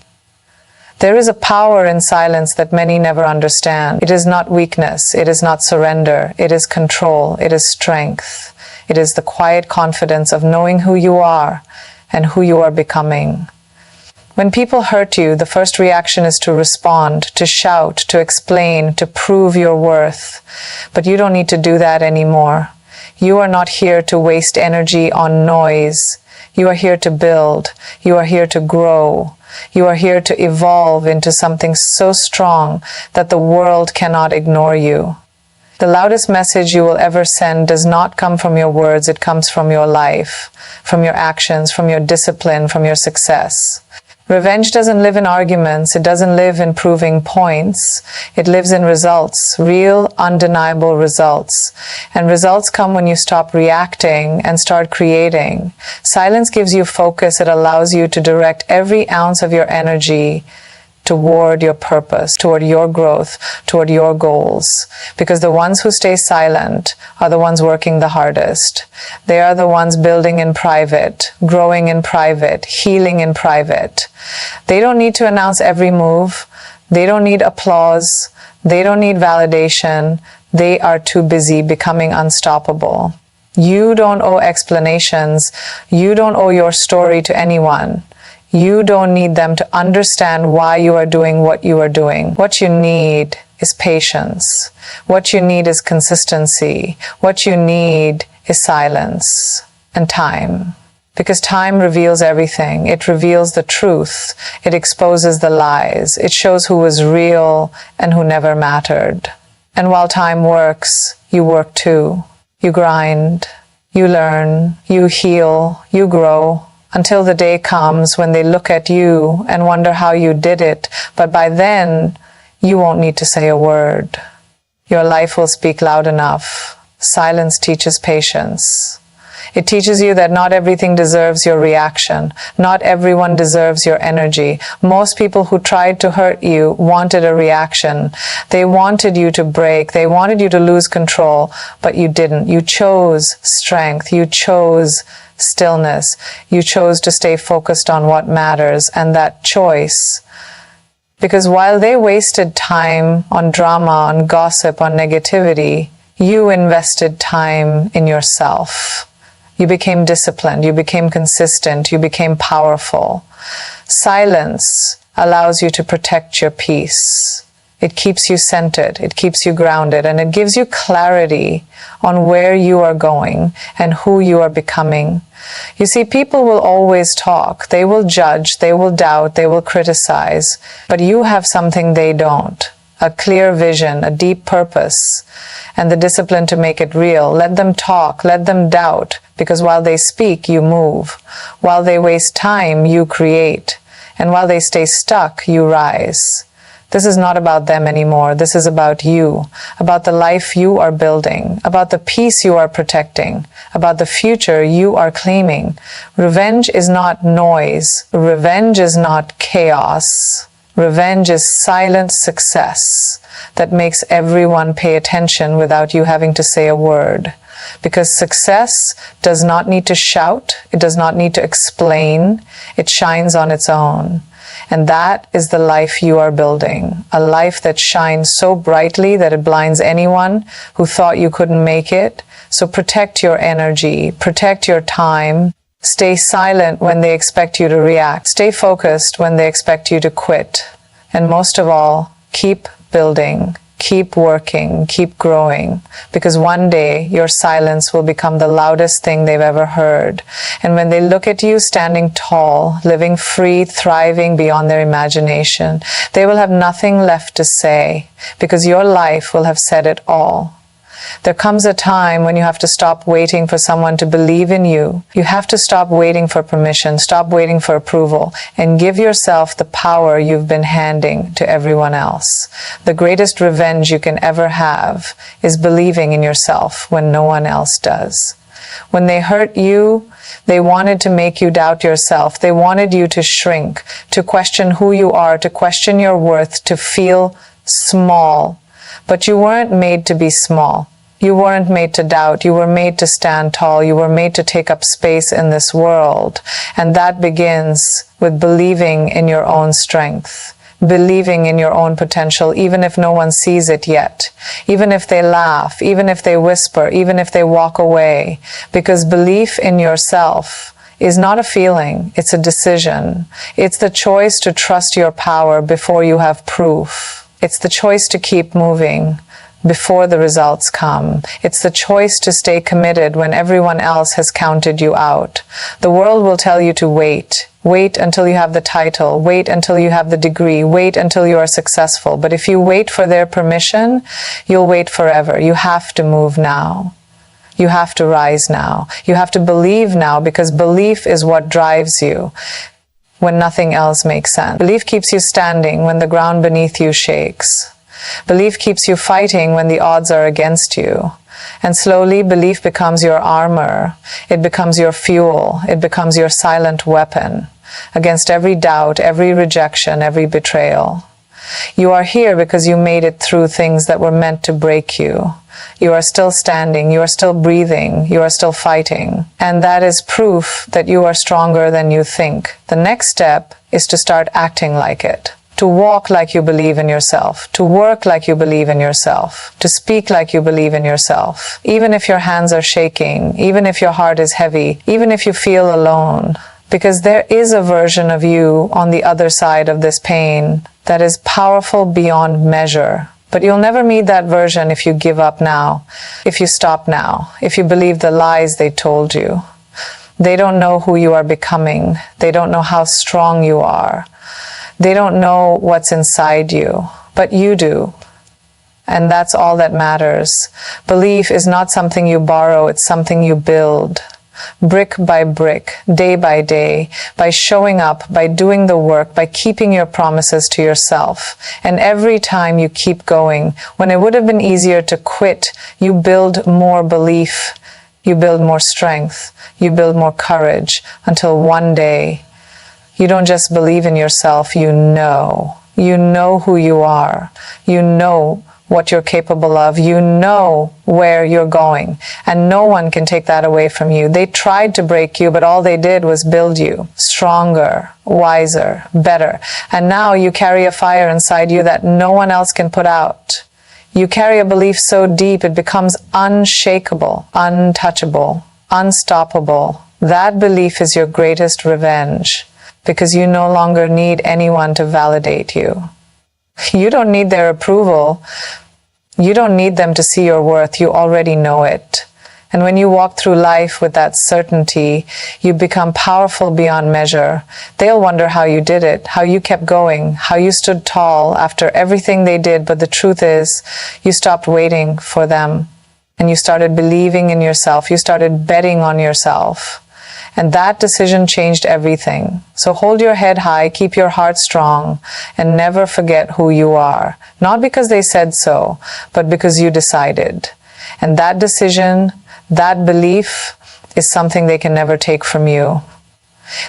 There is a power in silence that many never understand. It is not weakness, it is not surrender, it is control, it is strength. It is the quiet confidence of knowing who you are and who you are becoming. When people hurt you, the first reaction is to respond, to shout, to explain, to prove your worth. But you don't need to do that anymore. You are not here to waste energy on noise. You are here to build. You are here to grow. You are here to evolve into something so strong that the world cannot ignore you. The loudest message you will ever send does not come from your words, it comes from your life, from your actions, from your discipline, from your success. Revenge doesn't live in arguments, it doesn't live in proving points, it lives in results, real, undeniable results. And results come when you stop reacting and start creating. Silence gives you focus, it allows you to direct every ounce of your energy toward your purpose, toward your growth, toward your goals. Because the ones who stay silent are the ones working the hardest. They are the ones building in private, growing in private, healing in private. They don't need to announce every move. They don't need applause. They don't need validation. They are too busy becoming unstoppable. You don't owe explanations. You don't owe your story to anyone. You don't need them to understand why you are doing what you are doing. What you need is patience. What you need is consistency. What you need is silence and time. Because time reveals everything. It reveals the truth. It exposes the lies. It shows who was real and who never mattered. And while time works, you work too. You grind, you learn, you heal, you grow, until the day comes when they look at you and wonder how you did it. But by then, you won't need to say a word. Your life will speak loud enough. Silence teaches patience. It teaches you that not everything deserves your reaction. Not everyone deserves your energy. Most people who tried to hurt you wanted a reaction. They wanted you to break. They wanted you to lose control, but you didn't. You chose strength. You chose stillness. You chose to stay focused on what matters, and that choice. Because while they wasted time on drama, on gossip, on negativity, you invested time in yourself. You became disciplined, you became consistent, you became powerful. Silence allows you to protect your peace. It keeps you centered, it keeps you grounded, and it gives you clarity on where you are going and who you are becoming. You see, people will always talk. They will judge, they will doubt, they will criticize, but you have something they don't. A clear vision, a deep purpose, and the discipline to make it real. Let them talk, let them doubt, because while they speak, you move. While they waste time, you create. And while they stay stuck, you rise. This is not about them anymore. This is about you, about the life you are building, about the peace you are protecting, about the future you are claiming. Revenge is not noise. Revenge is not chaos. Revenge is silent success that makes everyone pay attention without you having to say a word. Because success does not need to shout, it does not need to explain, it shines on its own. And that is the life you are building, a life that shines so brightly that it blinds anyone who thought you couldn't make it. So protect your energy, protect your time. Stay silent when they expect you to react. Stay focused when they expect you to quit. And most of all, keep building, keep working, keep growing, because one day your silence will become the loudest thing they've ever heard. And when they look at you standing tall, living free, thriving beyond their imagination, they will have nothing left to say, because your life will have said it all. There comes a time when you have to stop waiting for someone to believe in you. You have to stop waiting for permission, stop waiting for approval, and give yourself the power you've been handing to everyone else. The greatest revenge you can ever have is believing in yourself when no one else does. When they hurt you, they wanted to make you doubt yourself. They wanted you to shrink, to question who you are, to question your worth, to feel small. But you weren't made to be small. You weren't made to doubt. You were made to stand tall. You were made to take up space in this world. And that begins with believing in your own strength, believing in your own potential, even if no one sees it yet, even if they laugh, even if they whisper, even if they walk away. Because belief in yourself is not a feeling, it's a decision. It's the choice to trust your power before you have proof. It's the choice to keep moving before the results come. It's the choice to stay committed when everyone else has counted you out. The world will tell you to wait. Wait until you have the title. Wait until you have the degree. Wait until you are successful. But if you wait for their permission, you'll wait forever. You have to move now. You have to rise now. You have to believe now, because belief is what drives you when nothing else makes sense. Belief keeps you standing when the ground beneath you shakes. Belief keeps you fighting when the odds are against you. And slowly, belief becomes your armor. It becomes your fuel. It becomes your silent weapon against every doubt, every rejection, every betrayal. You are here because you made it through things that were meant to break you. You are still standing. You are still breathing. You are still fighting. And that is proof that you are stronger than you think. The next step is to start acting like it. to walk like you believe in yourself, to work like you believe in yourself, to speak like you believe in yourself, even if your hands are shaking, even if your heart is heavy, even if you feel alone. Because there is a version of you on the other side of this pain that is powerful beyond measure. But you'll never meet that version if you give up now, if you stop now, if you believe the lies they told you. They don't know who you are becoming. They don't know how strong you are. They don't know what's inside you, but you do. And that's all that matters. Belief is not something you borrow, it's something you build. Brick by brick, day by day, by showing up, by doing the work, by keeping your promises to yourself. And every time you keep going, when it would have been easier to quit, you build more belief, you build more strength, you build more courage, until one day, you don't just believe in yourself, you know who you are, you know what you're capable of, you know where you're going, and no one can take that away from you. They tried to break you, but all they did was build you stronger, wiser, better. And now you carry a fire inside you that no one else can put out. You carry a belief so deep it becomes unshakable, untouchable, unstoppable. That belief is your greatest revenge, because you no longer need anyone to validate you. You don't need their approval. You don't need them to see your worth. You already know it. And when you walk through life with that certainty, you become powerful beyond measure. They'll wonder how you did it, how you kept going, how you stood tall after everything they did. But the truth is, you stopped waiting for them and you started believing in yourself. You started betting on yourself. And that decision changed everything. So hold your head high, keep your heart strong, and never forget who you are. Not because they said so, but because you decided. And that decision, that belief, is something they can never take from you.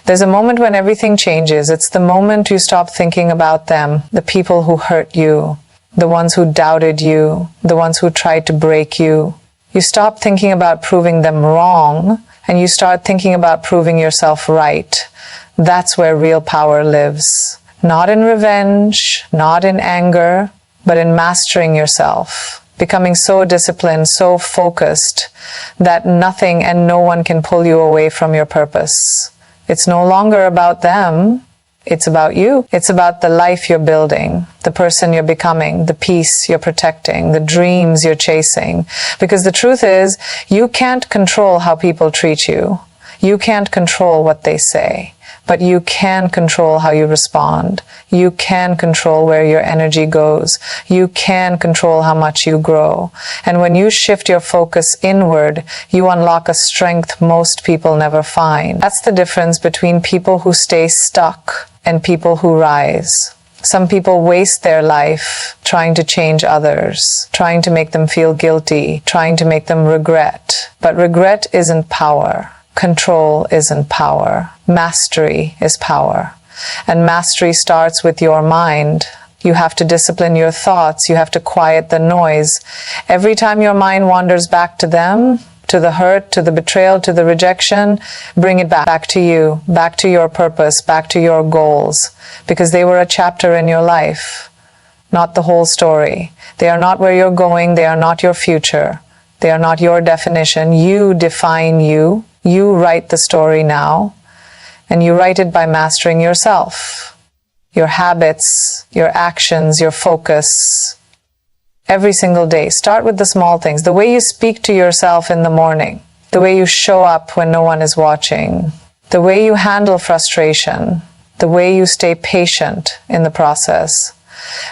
There's a moment when everything changes. It's the moment you stop thinking about them, the people who hurt you, the ones who doubted you, the ones who tried to break you. You stop thinking about proving them wrong, and you start thinking about proving yourself right. That's where real power lives. Not in revenge, not in anger, but in mastering yourself. Becoming so disciplined, so focused, that nothing and no one can pull you away from your purpose. It's no longer about them. It's about you. It's about the life you're building, the person you're becoming, the peace you're protecting, the dreams you're chasing. Because the truth is, you can't control how people treat you. You can't control what they say. But you can control how you respond. You can control where your energy goes. You can control how much you grow. And when you shift your focus inward, you unlock a strength most people never find. That's the difference between people who stay stuck and people who rise. Some people waste their life trying to change others, trying to make them feel guilty, trying to make them regret. But regret isn't power. Control isn't power. Mastery is power. And mastery starts with your mind. You have to discipline your thoughts. You have to quiet the noise. Every time your mind wanders back to them, to the hurt, to the betrayal, to the rejection, bring it back to you, back to your purpose, back to your goals, because they were a chapter in your life, not the whole story. They are not where you're going. They are not your future. They are not your definition. You define you. You write the story now, and you write it by mastering yourself, your habits, your actions, your focus. Every single day, start with the small things. The way you speak to yourself in the morning, the way you show up when no one is watching, the way you handle frustration, the way you stay patient in the process.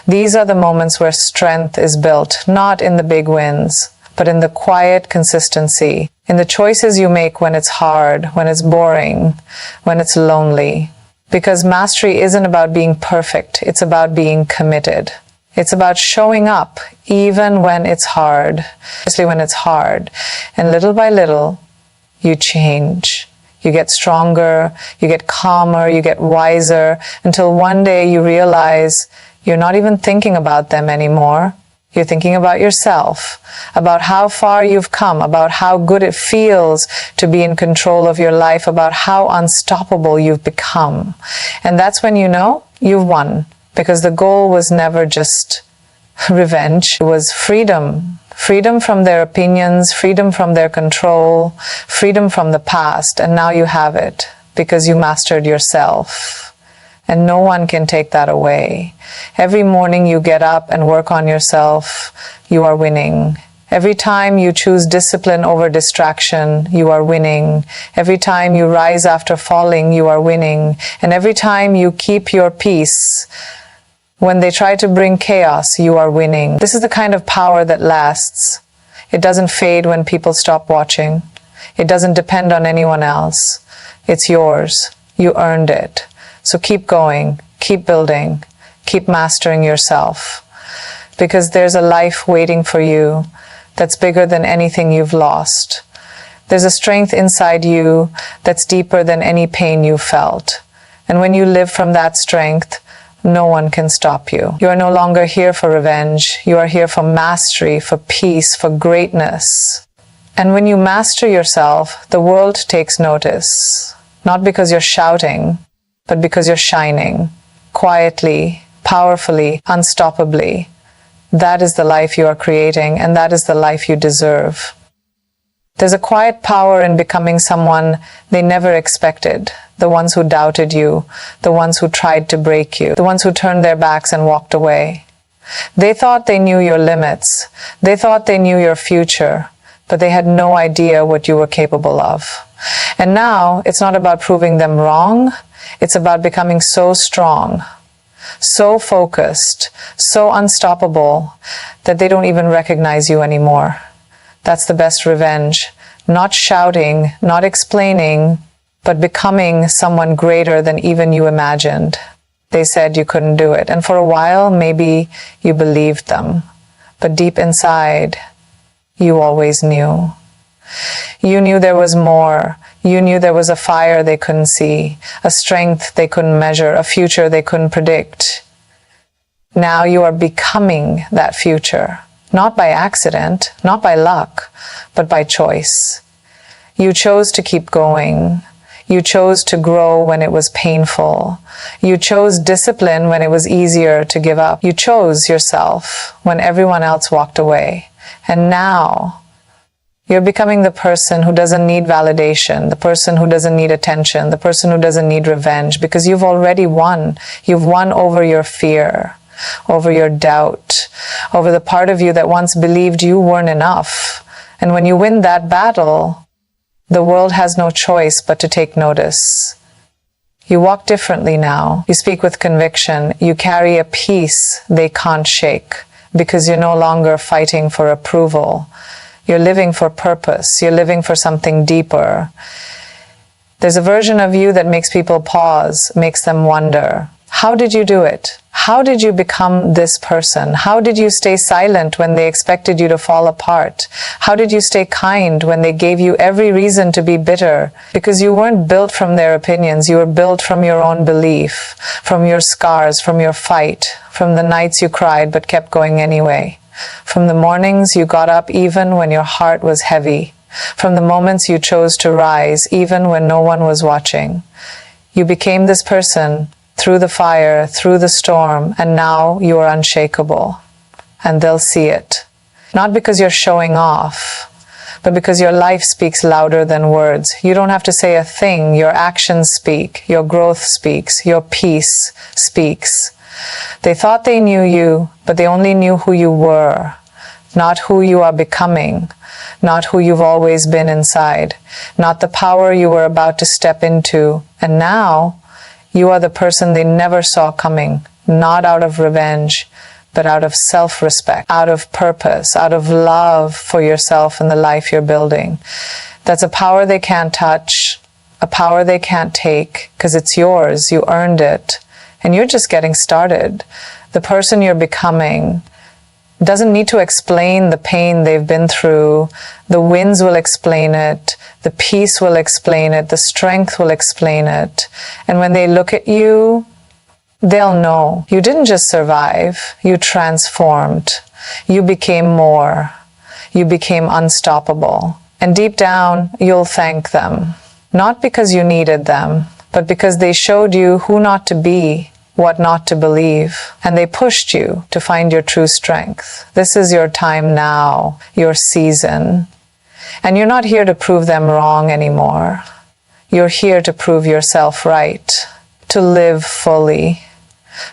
These are the moments where strength is built, not in the big wins, but in the quiet consistency, in the choices you make when it's hard, when it's boring, when it's lonely. Because mastery isn't about being perfect, it's about being committed. It's about showing up even when it's hard, especially when it's hard. And little by little, you change. You get stronger, you get calmer, you get wiser, until one day you realize you're not even thinking about them anymore. You're thinking about yourself, about how far you've come, about how good it feels to be in control of your life, about how unstoppable you've become. And that's when you know you've won. Because the goal was never just revenge, it was freedom. Freedom from their opinions, freedom from their control, freedom from the past, and now you have it because you mastered yourself. And no one can take that away. Every morning you get up and work on yourself, you are winning. Every time you choose discipline over distraction, you are winning. Every time you rise after falling, you are winning. And every time you keep your peace, when they try to bring chaos, you are winning. This is the kind of power that lasts. It doesn't fade when people stop watching. It doesn't depend on anyone else. It's yours. You earned it. So keep going, keep building, keep mastering yourself. Because there's a life waiting for you that's bigger than anything you've lost. There's a strength inside you that's deeper than any pain you felt. And when you live from that strength, no one can stop you. You are no longer here for revenge. You are here for mastery, for peace, for greatness. And when you master yourself, the world takes notice. Not because you're shouting, but because you're shining. Quietly, powerfully, unstoppably. That is the life you are creating, and that is the life you deserve. There's a quiet power in becoming someone they never expected. The ones who doubted you, the ones who tried to break you, the ones who turned their backs and walked away. They thought they knew your limits. They thought they knew your future, but they had no idea what you were capable of. And now, it's not about proving them wrong. It's about becoming so strong, so focused, so unstoppable that they don't even recognize you anymore. That's the best revenge. Not shouting, not explaining, but becoming someone greater than even you imagined. They said you couldn't do it. And for a while, maybe you believed them. But deep inside, you always knew. You knew there was more. You knew there was a fire they couldn't see, a strength they couldn't measure, a future they couldn't predict. Now you are becoming that future, not by accident, not by luck, but by choice. You chose to keep going. You chose to grow when it was painful. You chose discipline when it was easier to give up. You chose yourself when everyone else walked away. And now, you're becoming the person who doesn't need validation, the person who doesn't need attention, the person who doesn't need revenge, because you've already won. You've won over your fear, over your doubt, over the part of you that once believed you weren't enough. And when you win that battle, the world has no choice but to take notice. You walk differently now. You speak with conviction. You carry a peace they can't shake, because you're no longer fighting for approval. You're living for purpose. You're living for something deeper. There's a version of you that makes people pause, makes them wonder, how did you do it? How did you become this person? How did you stay silent when they expected you to fall apart? How did you stay kind when they gave you every reason to be bitter? Because you weren't built from their opinions. You were built from your own belief, from your scars, from your fight, from the nights you cried but kept going anyway. From the mornings you got up even when your heart was heavy. From the moments you chose to rise even when no one was watching. You became this person through the fire, through the storm, and now you are unshakable. And they'll see it. Not because you're showing off, but because your life speaks louder than words. You don't have to say a thing. Your actions speak. Your growth speaks. Your peace speaks. They thought they knew you, but they only knew who you were, not who you are becoming, not who you've always been inside, not the power you were about to step into. And now, you are the person they never saw coming, not out of revenge, but out of self-respect, out of purpose, out of love for yourself and the life you're building. That's a power they can't touch, a power they can't take, because it's yours, you earned it. And you're just getting started. The person you're becoming doesn't need to explain the pain they've been through. The wins will explain it. The peace will explain it. The strength will explain it. And when they look at you, they'll know you didn't just survive. You transformed. You became more. You became unstoppable. And deep down, you'll thank them. Not because you needed them, but because they showed you who not to be what not to believe, and they pushed you to find your true strength. This is your time now, your season. And you're not here to prove them wrong anymore. You're here to prove yourself right, to live fully,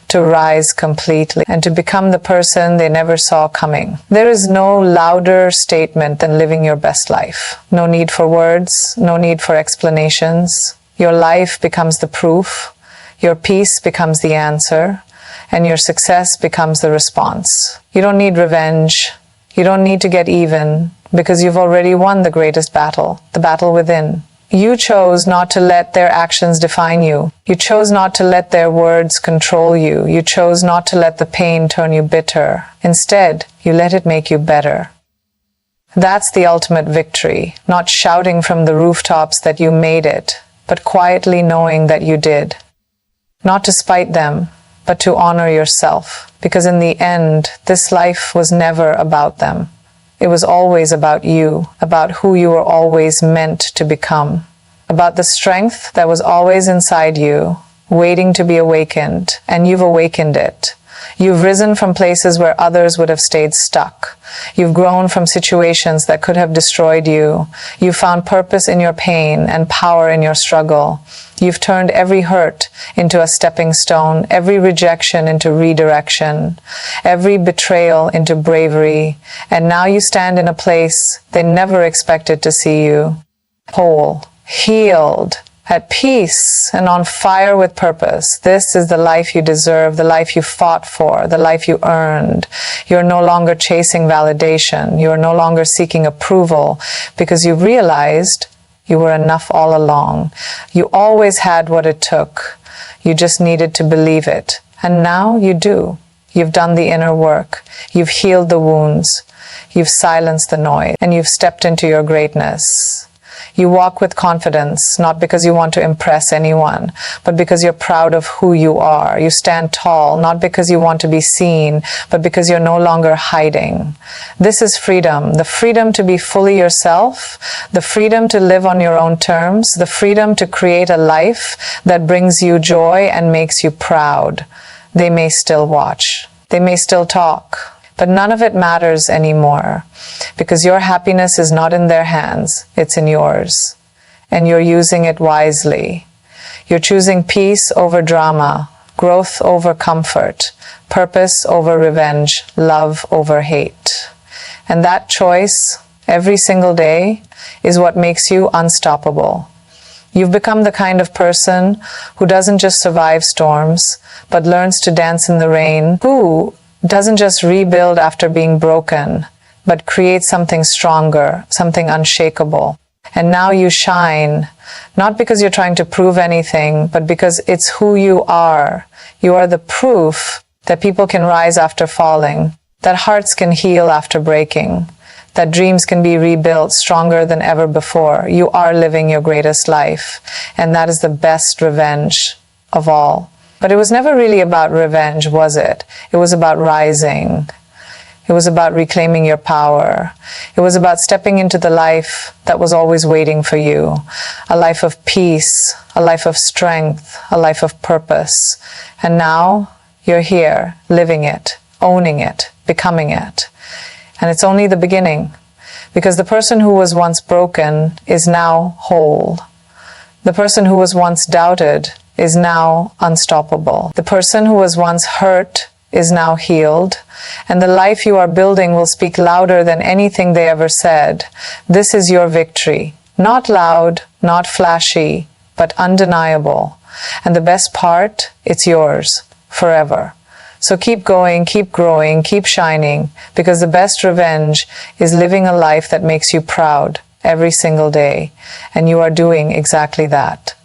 to rise completely, and to become the person they never saw coming. There is no louder statement than living your best life. No need for words, no need for explanations. Your life becomes the proof, your peace becomes the answer, and your success becomes the response. You don't need revenge. You don't need to get even, because you've already won the greatest battle, the battle within. You chose not to let their actions define you. You chose not to let their words control you. You chose not to let the pain turn you bitter. Instead, you let it make you better. That's the ultimate victory, not shouting from the rooftops that you made it, but quietly knowing that you did. Not to spite them, but to honor yourself, because in the end, this life was never about them. It was always about you, about who you were always meant to become, about the strength that was always inside you, waiting to be awakened, and you've awakened it. You've risen from places where others would have stayed stuck. You've grown from situations that could have destroyed you. You've found purpose in your pain and power in your struggle. You've turned every hurt into a stepping stone, every rejection into redirection, every betrayal into bravery, and now you stand in a place they never expected to see you. Whole, healed, at peace, and on fire with purpose. This is the life you deserve, the life you fought for, the life you earned. You're no longer chasing validation. You're no longer seeking approval, because you've realized you were enough all along. You always had what it took. You just needed to believe it. And now you do. You've done the inner work. You've healed the wounds. You've silenced the noise. And you've stepped into your greatness. You walk with confidence, not because you want to impress anyone, but because you're proud of who you are. You stand tall, not because you want to be seen, but because you're no longer hiding. This is freedom, the freedom to be fully yourself, the freedom to live on your own terms, the freedom to create a life that brings you joy and makes you proud. They may still watch. They may still talk. But none of it matters anymore, because your happiness is not in their hands, it's in yours. And you're using it wisely. You're choosing peace over drama, growth over comfort, purpose over revenge, love over hate. And that choice, every single day, is what makes you unstoppable. You've become the kind of person who doesn't just survive storms, but learns to dance in the rain, who doesn't just rebuild after being broken, but creates something stronger, something unshakable. And now you shine, not because you're trying to prove anything, but because it's who you are. You are the proof that people can rise after falling, that hearts can heal after breaking, that dreams can be rebuilt stronger than ever before. You are living your greatest life, and that is the best revenge of all. But it was never really about revenge, was it? It was about rising. It was about reclaiming your power. It was about stepping into the life that was always waiting for you. A life of peace, a life of strength, a life of purpose. And now you're here, living it, owning it, becoming it. And it's only the beginning, because the person who was once broken is now whole. The person who was once doubted is now unstoppable. The person who was once hurt is now healed, and the life you are building will speak louder than anything they ever said. This is your victory. Not loud, not flashy, but undeniable. And the best part, it's yours, forever. So keep going, keep growing, keep shining, because the best revenge is living a life that makes you proud every single day. And you are doing exactly that.